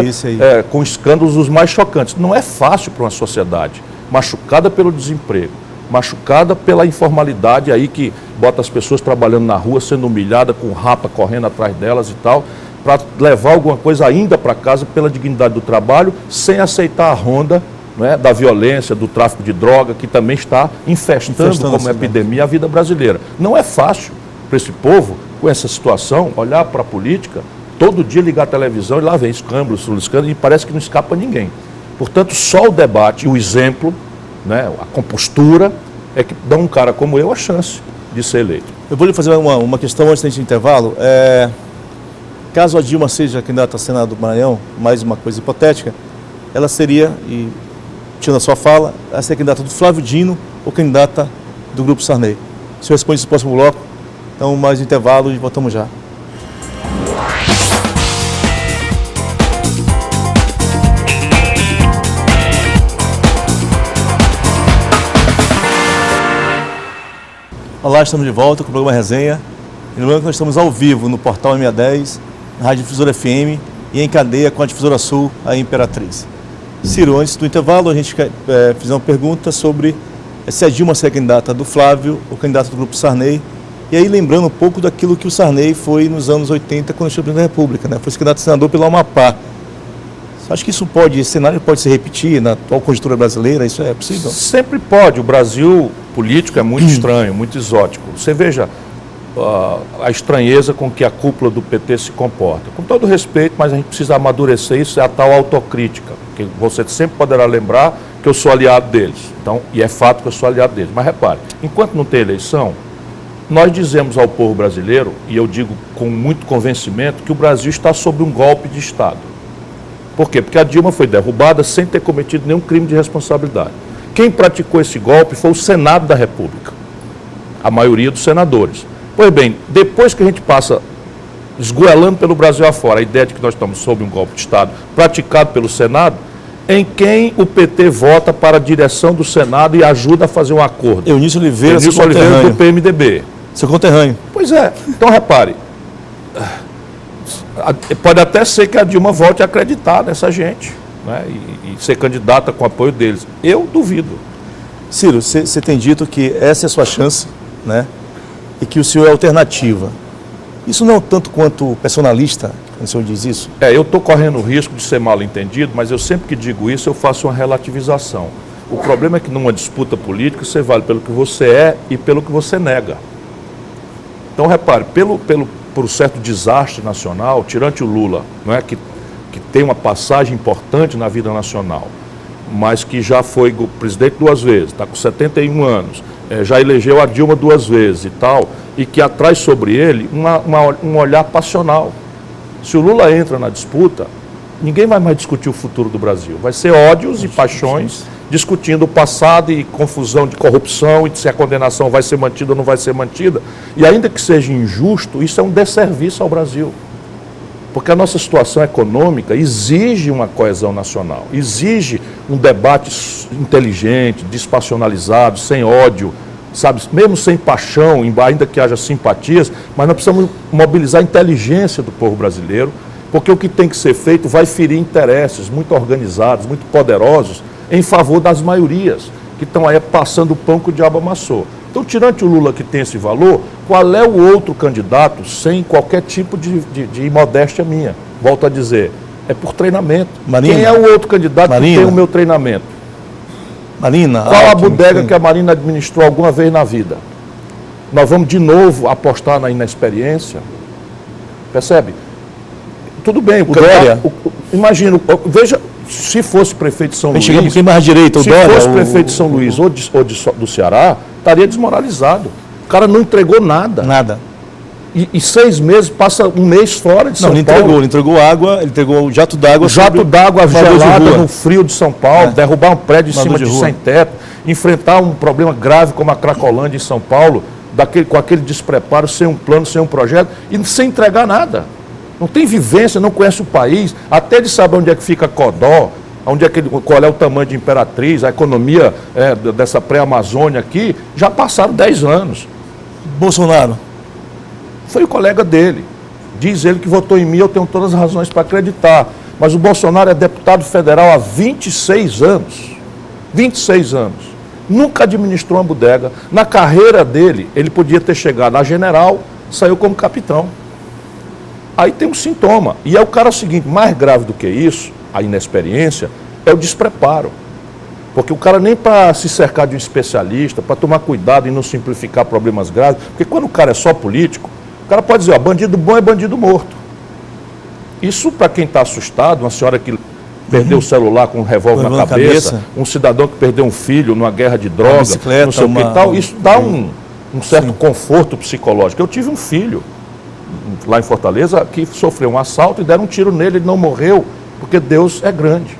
com escândalos os mais chocantes. Não é fácil para uma sociedade machucada pelo desemprego, machucada pela informalidade aí que bota as pessoas trabalhando na rua, sendo humilhada, com rapa correndo atrás delas e tal, para levar alguma coisa ainda para casa pela dignidade do trabalho, sem aceitar a ronda, né, da violência, do tráfico de droga, que também está infestando como epidemia a vida brasileira. Não é fácil para esse povo, com essa situação, olhar para a política, todo dia ligar a televisão e lá vem escândalos, e parece que não escapa ninguém. Portanto, só o debate e o exemplo, né, a compostura, é que dá um cara como eu a chance de ser eleito. Eu vou lhe fazer uma questão antes desse intervalo. Caso a Dilma seja candidata a Senado do Maranhão, mais uma coisa hipotética, ela seria, e tirando a sua fala, essa é a candidata do Flávio Dino ou candidata do Grupo Sarney? O senhor responde esse próximo bloco. Então, mais um intervalo e voltamos já. Olá, estamos de volta com o programa Resenha. Lembrando que nós estamos ao vivo no portal M10, na Rádio Difusora FM e em cadeia com a Difusora Sul, a Imperatriz. Ciro, antes do intervalo, a gente fez uma pergunta sobre se a Dilma seria candidata do Flávio ou candidata do Grupo Sarney. E aí, lembrando um pouco daquilo que o Sarney foi nos anos 80, quando esteve presidente da República, né? Foi candidato a senador pelo Amapá. Você acha que esse cenário pode se repetir na atual conjuntura brasileira? Isso é possível? Sempre pode. O Brasil político é muito estranho, muito exótico. Você veja a estranheza com que a cúpula do PT se comporta. Com todo respeito, mas a gente precisa amadurecer isso, é a tal autocrítica, que você sempre poderá lembrar que eu sou aliado deles. Então, e é fato que eu sou aliado deles. Mas repare, enquanto não tem eleição, nós dizemos ao povo brasileiro, e eu digo com muito convencimento, que o Brasil está sob um golpe de Estado. Por quê? Porque a Dilma foi derrubada sem ter cometido nenhum crime de responsabilidade. Quem praticou esse golpe foi o Senado da República, a maioria dos senadores. Pois bem, depois que a gente passa esgoelando pelo Brasil afora a ideia de que nós estamos sob um golpe de Estado praticado pelo Senado, em quem o PT vota para a direção do Senado e ajuda a fazer um acordo? Eunício Oliveira, Eunício Oliveira do PMDB. Seu conterrâneo. Pois é. Então, repare, pode até ser que a Dilma volte a acreditar nessa gente, né, e ser candidata com apoio deles. Eu duvido. Ciro, você tem dito que essa é a sua chance, né, e que o senhor é alternativa. Isso não é tanto quanto personalista, quando o senhor diz isso? Eu estou correndo o risco de ser mal entendido, mas eu sempre que digo isso, eu faço uma relativização. O problema é que numa disputa política, você vale pelo que você é e pelo que você nega. Então, repare, por um certo desastre nacional, tirante o Lula, não é, que tem uma passagem importante na vida nacional, mas que já foi presidente 2 vezes, está com 71 anos, já elegeu a Dilma 2 vezes e tal, e que atrai sobre ele um olhar passional. Se o Lula entra na disputa, ninguém vai mais discutir o futuro do Brasil. Vai ser ódios e paixões discutindo o passado e confusão de corrupção e de se a condenação vai ser mantida ou não vai ser mantida. E ainda que seja injusto, isso é um desserviço ao Brasil. Porque a nossa situação econômica exige uma coesão nacional, exige um debate inteligente, despassionalizado, sem ódio, sabe, mesmo sem paixão, ainda que haja simpatias, mas nós precisamos mobilizar a inteligência do povo brasileiro, porque o que tem que ser feito vai ferir interesses muito organizados, muito poderosos, em favor das maiorias, que estão aí passando o pão que o diabo amassou. Então, tirante o Lula, que tem esse valor, qual é o outro candidato sem qualquer tipo de imodéstia minha? Volto a dizer, é por treinamento. Marina, quem é o outro candidato que tem o meu treinamento? Marina. Qual a bodega que a Marina administrou alguma vez na vida? Nós vamos de novo apostar na inexperiência? Percebe? Tudo bem, o Dória. Imagina, veja, se fosse prefeito de São Luís, chega um pouquinho mais à direita, o se Dória, fosse prefeito de São Luís ou do Ceará, estaria desmoralizado. O cara não entregou nada. Nada. E 6 meses, passa um mês fora de São Paulo. Não, ele entregou água, ele entregou o jato d'água. Jato d'água gelada no frio de São Paulo, derrubar um prédio em cima de sem teto, enfrentar um problema grave como a Cracolândia em São Paulo, com aquele despreparo, sem um plano, sem um projeto, e sem entregar nada. Não tem vivência, não conhece o país, até de saber onde é que fica Codó, qual é o tamanho de Imperatriz, a economia dessa pré-Amazônia aqui, já passaram 10 anos. Bolsonaro? Foi o colega dele. Diz ele que votou em mim, eu tenho todas as razões para acreditar. Mas o Bolsonaro é deputado federal há 26 anos. 26 anos. Nunca administrou uma bodega. Na carreira dele, ele podia ter chegado a general, saiu como capitão. Aí tem um sintoma. E é o cara seguinte, mais grave do que isso, a inexperiência, é o despreparo. Porque o cara nem para se cercar de um especialista, para tomar cuidado e não simplificar problemas graves, porque quando o cara é só político, o cara pode dizer, ó, bandido bom é bandido morto. Isso para quem está assustado, uma senhora que perdeu o celular com um revólver na cabeça, um cidadão que perdeu um filho numa guerra de droga, não sei o que e tal, isso dá um certo conforto psicológico. Eu tive um filho lá em Fortaleza que sofreu um assalto e deram um tiro nele, ele não morreu, porque Deus é grande.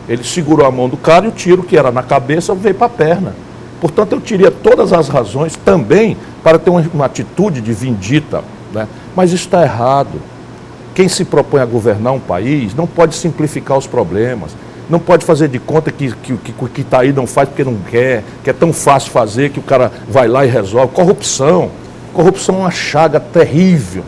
Ele segurou a mão do cara e o tiro que era na cabeça veio para a perna. Portanto, eu teria todas as razões também para ter uma atitude de vindita, né? Mas isso está errado. Quem se propõe a governar um país não pode simplificar os problemas, não pode fazer de conta que está aí não faz porque não quer, que é tão fácil fazer que o cara vai lá e resolve. Corrupção. Corrupção é uma chaga terrível,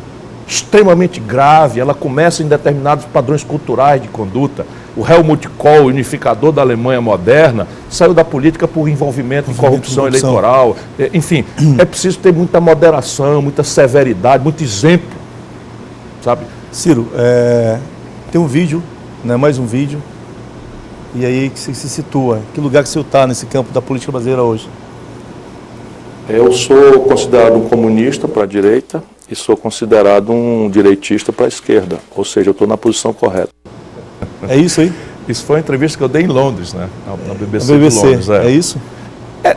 extremamente grave. Ela começa em determinados padrões culturais de conduta. O Helmut Kohl, unificador da Alemanha moderna, saiu da política por envolvimento em corrupção eleitoral. Enfim, é preciso ter muita moderação, muita severidade, muito exemplo, sabe? Ciro, tem um vídeo, né, mais um vídeo, e aí que se situa, que lugar que o senhor está nesse campo da política brasileira hoje? Eu sou considerado um comunista para a direita e sou considerado um direitista para a esquerda, ou seja, eu estou na posição correta. É isso aí? Isso foi uma entrevista que eu dei em Londres, né? Na BBC, na BBC de Londres. É isso?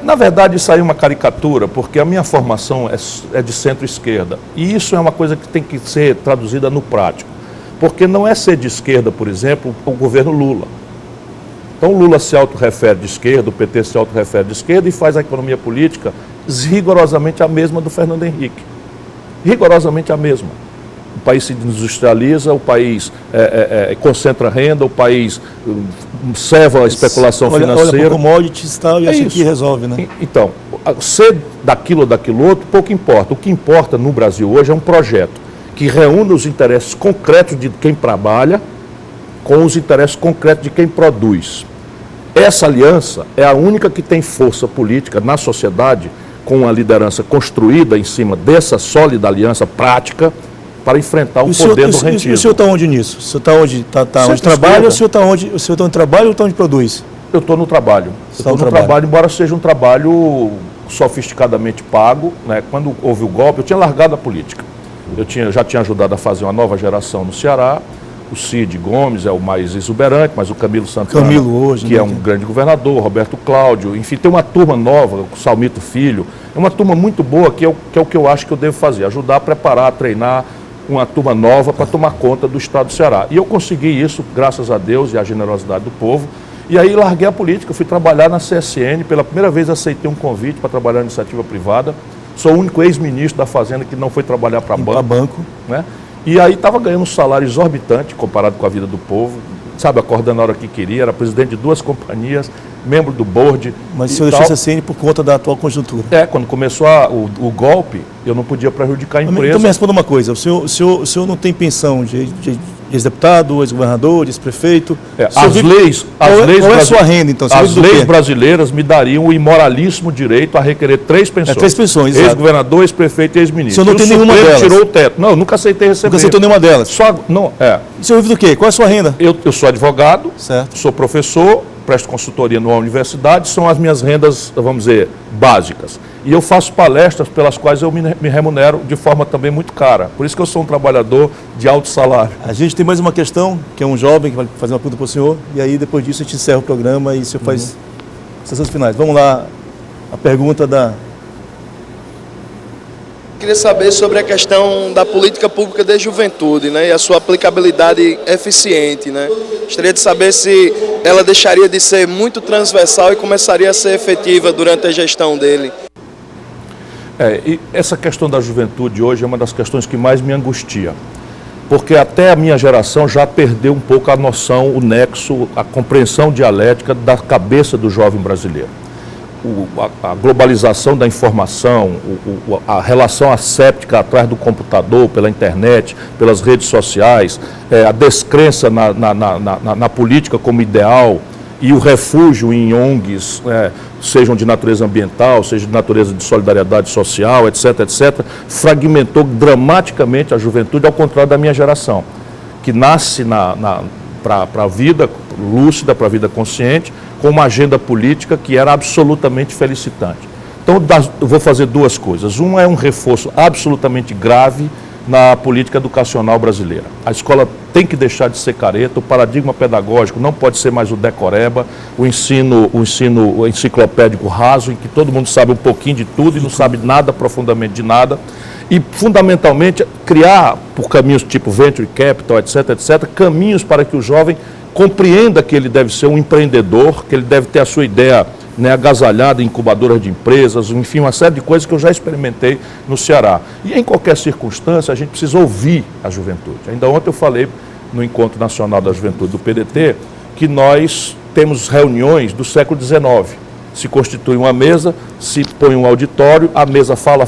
Na verdade, isso aí é uma caricatura, porque a minha formação é de centro-esquerda. E isso é uma coisa que tem que ser traduzida no prático. Porque não é ser de esquerda, por exemplo, o governo Lula. Então, o Lula se autorrefere de esquerda, o PT se autorrefere de esquerda e faz a economia política rigorosamente a mesma do Fernando Henrique. Rigorosamente a mesma. O país se industrializa, o país concentra renda, o país serva a especulação financeira. Olha para commodities e tal, e acha que resolve, né? Então, ser daquilo ou daquilo outro, pouco importa. O que importa no Brasil hoje é um projeto que reúne os interesses concretos de quem trabalha com os interesses concretos de quem produz. Essa aliança é a única que tem força política na sociedade, com uma liderança construída em cima dessa sólida aliança prática, para enfrentar o poder do rentismo. E o senhor está onde nisso? O senhor está onde? Onde trabalha, ou o senhor está onde? O senhor está onde trabalha ou está onde produz? Eu estou no trabalho. Estou no trabalho, embora seja um trabalho sofisticadamente pago, né? Quando houve o golpe, eu tinha largado a política. Já tinha ajudado a fazer uma nova geração no Ceará. O Cid Gomes é o mais exuberante, mas o Camilo Santana, hoje, que é um grande governador, o Roberto Cláudio, enfim, tem uma turma nova, o Salmito Filho, é uma turma muito boa, que é o que eu acho que eu devo fazer, ajudar a preparar, a treinar uma turma nova para tomar conta do estado do Ceará. E eu consegui isso, graças a Deus e à generosidade do povo, e aí larguei a política, fui trabalhar na CSN, pela primeira vez aceitei um convite para trabalhar na iniciativa privada, sou o único ex-ministro da Fazenda que não foi trabalhar para banco, né? E aí estava ganhando um salário exorbitante comparado com a vida do povo, sabe, acordando na hora que queria, era presidente de 2 companhias, membro do board. Mas o senhor deixou a CSN por conta da atual conjuntura? Quando começou o golpe, eu não podia prejudicar a empresa. Então me responda uma coisa, o senhor não tem pensão de ex-deputado, ex-governador, ex-prefeito? Qual é a sua renda, então? As leis brasileiras me dariam o imoralíssimo direito a requerer 3 pensões. 3 pensões, ex-governador, ex-prefeito e ex-ministro. O senhor não tem nenhuma delas? Tirou o teto. Não, eu nunca aceitei receber. Nunca aceitou nenhuma delas? O senhor vive do quê? Qual é a sua renda? Eu sou advogado, certo. Sou professor, presto consultoria numa universidade, são as minhas rendas, vamos dizer, básicas. E eu faço palestras pelas quais eu me remunero de forma também muito cara. Por isso que eu sou um trabalhador de alto salário. A gente tem mais uma questão, que é um jovem que vai fazer uma pergunta para o senhor, e aí depois disso a gente encerra o programa e o senhor faz as sessões finais. Vamos lá, a pergunta da... Queria saber sobre a questão da política pública de juventude, né, e a sua aplicabilidade eficiente, né? Gostaria de saber se ela deixaria de ser muito transversal e começaria a ser efetiva durante a gestão dele. E essa questão da juventude hoje é uma das questões que mais me angustia, porque até a minha geração já perdeu um pouco a noção, o nexo, a compreensão dialética da cabeça do jovem brasileiro. A globalização da informação, a relação asséptica atrás do computador, pela internet, pelas redes sociais, a descrença na política como ideal e o refúgio em ONGs, sejam de natureza ambiental, seja de natureza de solidariedade social, etc., etc., fragmentou dramaticamente a juventude, ao contrário da minha geração, que nasce para a vida lúcida, para a vida consciente, com uma agenda política que era absolutamente felicitante. Então, eu vou fazer 2 coisas. Um é um reforço absolutamente grave na política educacional brasileira. A escola tem que deixar de ser careta, o paradigma pedagógico não pode ser mais o decoreba, o ensino enciclopédico raso, em que todo mundo sabe um pouquinho de tudo e não sabe nada profundamente de nada. E, fundamentalmente, criar, por caminhos tipo venture capital, etc., etc., caminhos para que o jovem compreenda que ele deve ser um empreendedor, que ele deve ter a sua ideia, né, agasalhada em incubadoras de empresas, enfim, uma série de coisas que eu já experimentei no Ceará. E em qualquer circunstância, a gente precisa ouvir a juventude. Ainda ontem eu falei no Encontro Nacional da Juventude do PDT que nós temos reuniões do século XIX. Se constitui uma mesa, se põe um auditório, a mesa fala,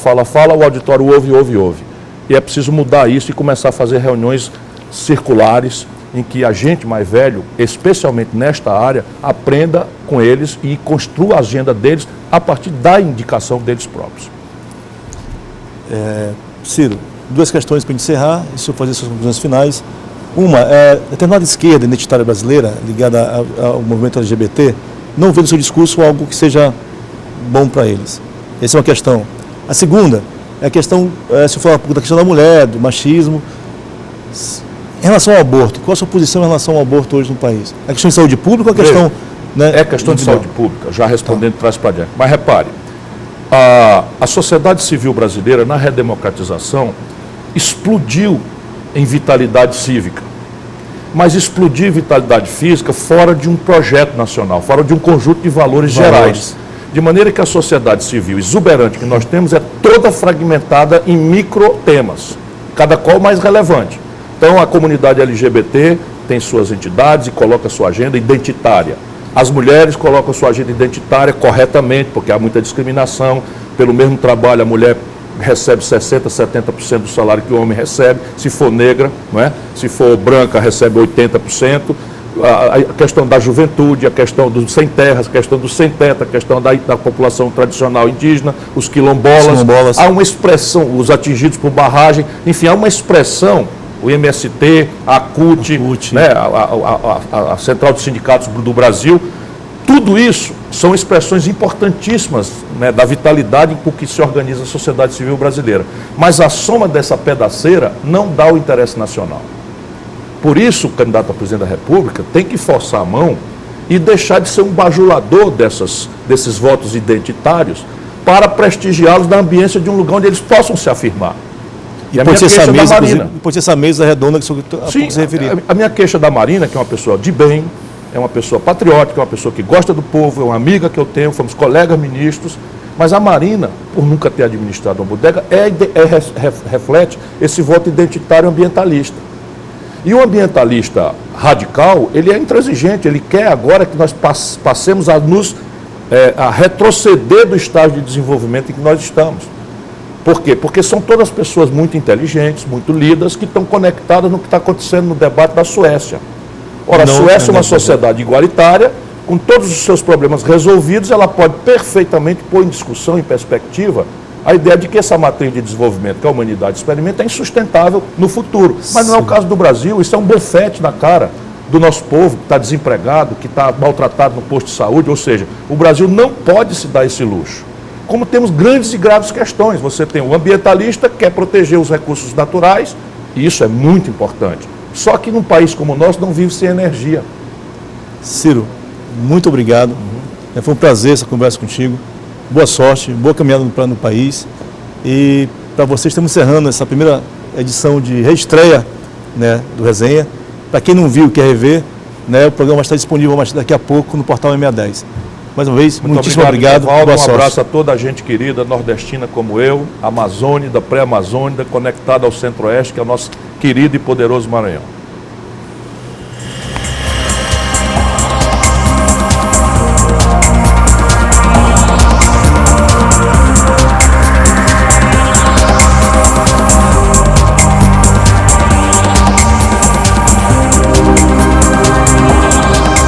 o auditório ouve. E é preciso mudar isso e começar a fazer reuniões circulares, em que a gente mais velho, especialmente nesta área, aprenda com eles e construa a agenda deles a partir da indicação deles próprios. Ciro, duas questões para encerrar, e se eu fazer suas conclusões finais. Uma, a determinada esquerda identitária brasileira, ligada ao movimento LGBT, não vê no seu discurso algo que seja bom para eles. Essa é uma questão. A segunda é a questão, se eu falar da questão da mulher, do machismo. Em relação ao aborto, qual a sua posição em relação ao aborto hoje no país? É questão de saúde pública ou é questão... É questão de saúde pública, já respondendo de trás para diante. Mas repare, a sociedade civil brasileira, na redemocratização, explodiu em vitalidade cívica, mas explodiu em vitalidade física fora de um projeto nacional, fora de um conjunto de valores gerais. De maneira que a sociedade civil exuberante que nós temos é toda fragmentada em micro temas, cada qual mais relevante. Então, a comunidade LGBT tem suas entidades e coloca sua agenda identitária. As mulheres colocam sua agenda identitária corretamente, porque há muita discriminação. Pelo mesmo trabalho, a mulher recebe 60%, 70% do salário que o homem recebe. Se for negra, não é? Se for branca, recebe 80%. A questão da juventude, a questão dos sem terras, a questão do sem teto, a questão da população tradicional indígena, os quilombolas. Há uma expressão, os atingidos por barragem, enfim, há uma expressão. O MST, a CUT, né, a Central dos Sindicatos do Brasil, tudo isso são expressões importantíssimas, né, da vitalidade com que se organiza a sociedade civil brasileira. Mas a soma dessa pedaceira não dá o interesse nacional. Por isso, o candidato a presidente da República tem que forçar a mão e deixar de ser um bajulador desses votos identitários para prestigiá-los na ambiência de um lugar onde eles possam se afirmar. E pode ser essa mesa redonda que você se referia. A minha queixa da Marina, que é uma pessoa de bem, é uma pessoa patriótica, é uma pessoa que gosta do povo, é uma amiga que eu tenho, fomos colegas ministros, mas a Marina, por nunca ter administrado uma bodega, reflete esse voto identitário ambientalista. E o ambientalista radical, ele é intransigente, ele quer agora que nós passemos a retroceder do estágio de desenvolvimento em que nós estamos. Por quê? Porque são todas pessoas muito inteligentes, muito lidas, que estão conectadas no que está acontecendo no debate da Suécia. Ora, a Suécia é uma sociedade igualitária, com todos os seus problemas resolvidos, ela pode perfeitamente pôr em discussão, em perspectiva, a ideia de que essa matriz de desenvolvimento que a humanidade experimenta é insustentável no futuro. Mas não é o caso do Brasil, isso é um bofete na cara do nosso povo, que está desempregado, que está maltratado no posto de saúde, ou seja, o Brasil não pode se dar esse luxo. Como temos grandes e graves questões. Você tem o ambientalista que quer proteger os recursos naturais, e isso é muito importante. Só que num país como o nosso não vive sem energia. Ciro, muito obrigado. Foi um prazer essa conversa contigo. Boa sorte, boa caminhada no país. E para vocês, estamos encerrando essa primeira edição de reestreia, né, do Resenha. Para quem não viu e quer rever, né, o programa vai estar disponível daqui a pouco no portal M10. Mais uma vez, muitíssimo obrigado. Boa sorte. Um abraço a toda a gente querida, nordestina como eu, amazônida, pré-amazônida, conectada ao Centro-Oeste, que é o nosso querido e poderoso Maranhão.